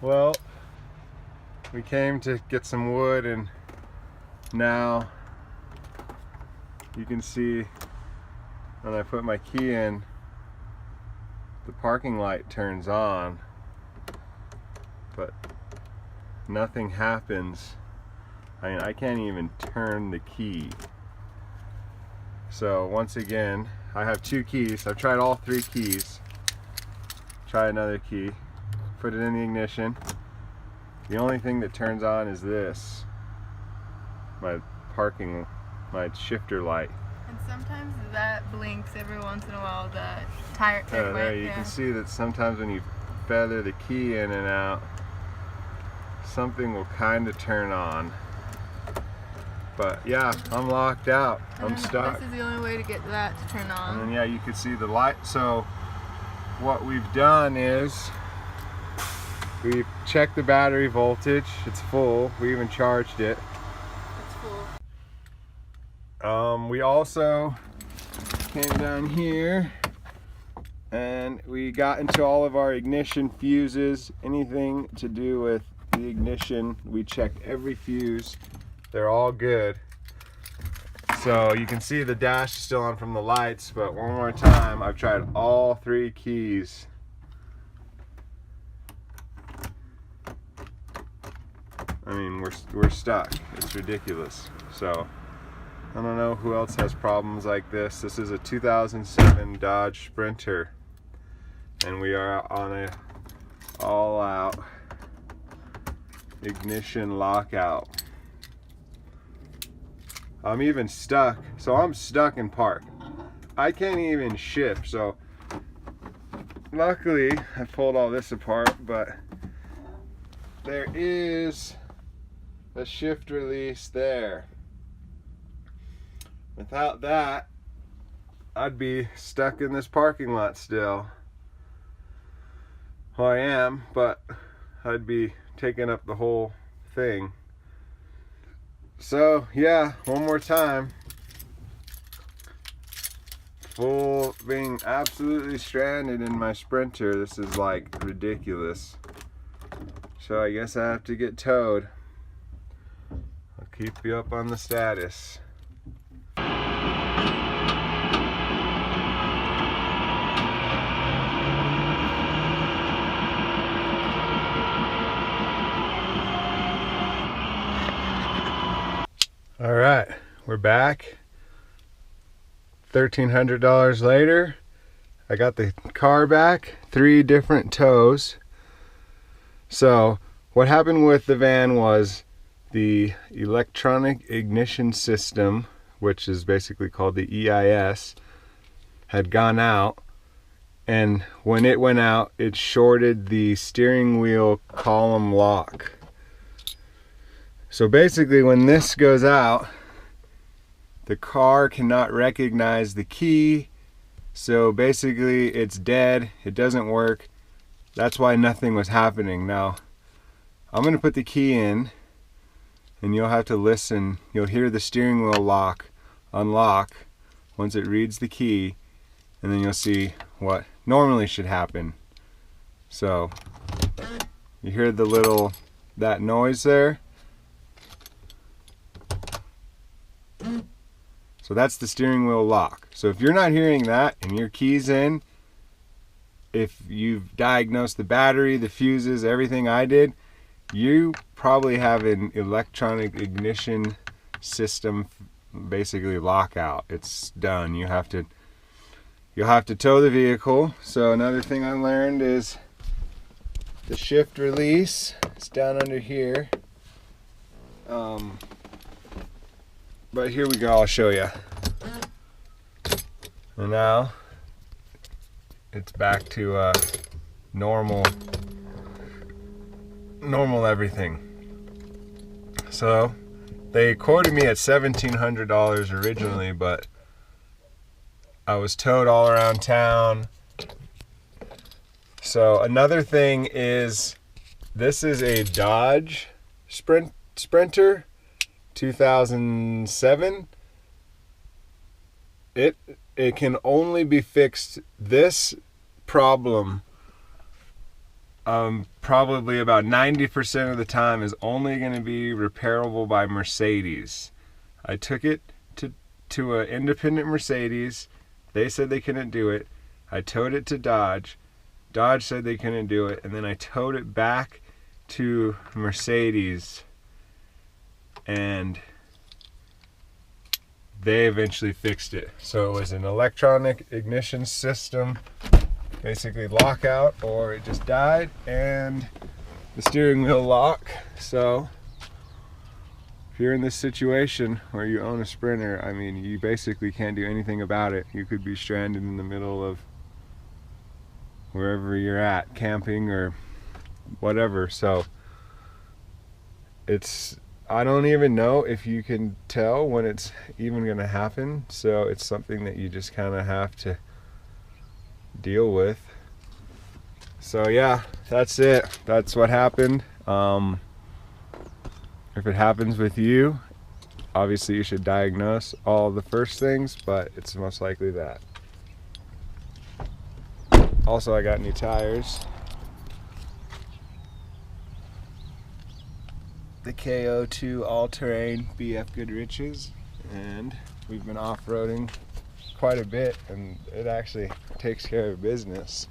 Well, we came to get some wood, and now you can see when I put my key in, the parking light turns on, but nothing happens. I mean, I can't even turn the key. So once again, I have two keys. I've tried all three keys. Try another key, put it in the ignition. The only thing that turns on is this, my shifter light. And sometimes that blinks every once in a while, the tire. There you can see that sometimes when you feather the key in and out, something will kind of turn on. But yeah, I'm locked out. I'm stuck. This is the only way to get that to turn on. And then yeah, you can see the light. So what we've done is we've checked the battery voltage. It's full. We even charged it. It's full. We also came down here and we got into all of our ignition fuses. Anything to do with the ignition, we checked every fuse. They're all good. So you can see the dash is still on from the lights, but one more time, I've tried all three keys. I mean, we're stuck. It's ridiculous. So I don't know who else has problems like this. This is a 2007 Dodge Sprinter, and we are on a all-out ignition lockout. I'm even stuck. So I'm stuck in park. I can't even shift. So luckily I pulled all this apart, but there is a shift release there. Without that, I'd be stuck in this parking lot still. Well, I am, but I'd be taking up the whole thing. So yeah, one more time. Full being absolutely stranded in my Sprinter. This is like ridiculous. So I guess I have to get towed. I'll keep you up on the status. All right, we're back. $1,300 later, I got the car back, 3 different tows. So what happened with the van was the electronic ignition system, which is basically called the EIS, had gone out, and when it went out, it shorted the steering wheel column lock. So basically when this goes out, the car cannot recognize the key. So basically it's dead, it doesn't work. That's why nothing was happening. Now, I'm gonna put the key in and you'll have to listen. You'll hear the steering wheel lock unlock once it reads the key, and then you'll see what normally should happen. So, you hear that noise there? So that's the steering wheel lock. So if you're not hearing that and your key's in, if you've diagnosed the battery, the fuses, everything I did, you probably have an electronic ignition system, basically lockout. It's done. You'll have to tow the vehicle. So another thing I learned is the shift release. It's down under here. But here we go, I'll show you. And now it's back to normal everything. So they quoted me at $1,700 originally, but I was towed all around town. So another thing is, this is a Dodge Sprinter 2007. It can only be fixed. This problem probably about 90% of the time is only going to be repairable by Mercedes. I took it to an independent Mercedes. They said they couldn't do it. I towed it to Dodge. Dodge said they couldn't do it, and then I towed it back to Mercedes, and they eventually fixed it. So it was an electronic ignition system, basically lockout, or it just died, and the steering wheel lock. So if you're in this situation where you own a Sprinter, I mean, you basically can't do anything about it. You could be stranded in the middle of wherever you're at, camping or whatever. So I don't even know if you can tell when it's even gonna happen. So it's something that you just kind of have to deal with. So yeah, that's it. That's what happened. If it happens with you, obviously you should diagnose all the first things, but it's most likely that. Also, I got new tires. The KO2 all-terrain BF Goodriches, and we've been off-roading quite a bit, and it actually takes care of business.